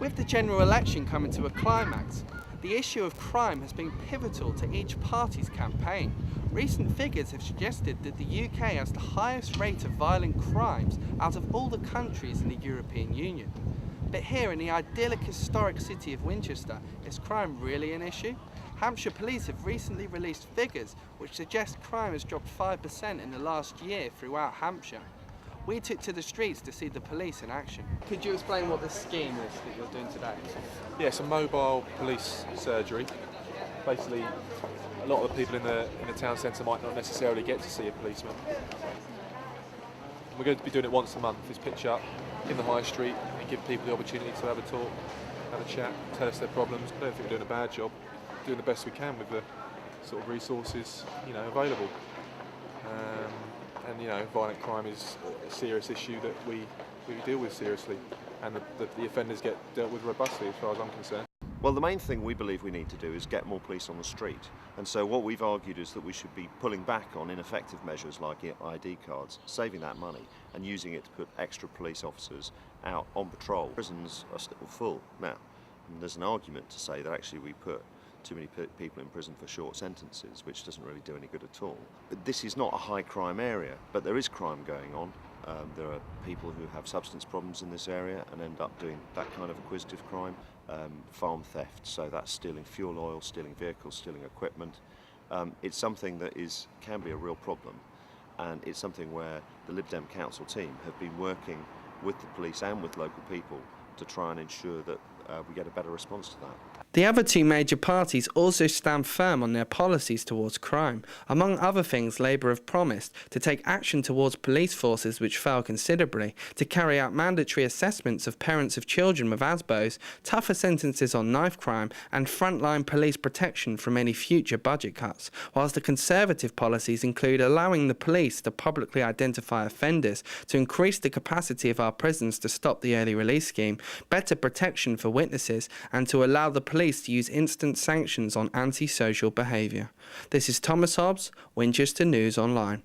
With the general election coming to a climax, the issue of crime has been pivotal to each party's campaign. Recent figures have suggested that the UK has the highest rate of violent crimes out of all the countries in the European Union. But here in the idyllic historic city of Winchester, is crime really an issue? Hampshire police have recently released figures which suggest crime has dropped 5% in the last year throughout Hampshire. We took to the streets to see the police in action. Could you explain what this scheme is that you're doing today? Yeah, it's a mobile police surgery. Basically, a lot of the people in the town centre might not necessarily get to see a policeman. We're going to be doing it once a month. It's pitch up in the high street and give people the opportunity to have a talk, have a chat, tell us their problems. I don't think we're doing a bad job. We're doing the best we can with the sort of resources, available. And violent crime is a serious issue that we deal with seriously, and the offenders get dealt with robustly as far as I'm concerned. Well, the main thing we believe we need to do is get more police on the street, and so what we've argued is that we should be pulling back on ineffective measures like ID cards, saving that money and using it to put extra police officers out on patrol. Prisons are still full now, and there's an argument to say that actually we put too many people in prison for short sentences, which doesn't really do any good at all. This is not a high crime area, but there is crime going on. There are people who have substance problems in this area and end up doing that kind of acquisitive crime. Farm theft, so that's stealing fuel oil, stealing vehicles, stealing equipment. It's something that can be a real problem, and it's something where the Lib Dem Council team have been working with the police and with local people to try and ensure that we get a better response to that. The other two major parties also stand firm on their policies towards crime. Among other things, Labour have promised to take action towards police forces which fail considerably, to carry out mandatory assessments of parents of children with ASBOs, tougher sentences on knife crime, and frontline police protection from any future budget cuts, whilst the Conservative policies include allowing the police to publicly identify offenders, to increase the capacity of our prisons to stop the early release scheme, better protection for witnesses, and to allow the police to use instant sanctions on antisocial behaviour. This is Thomas Hobbs, Winchester News Online.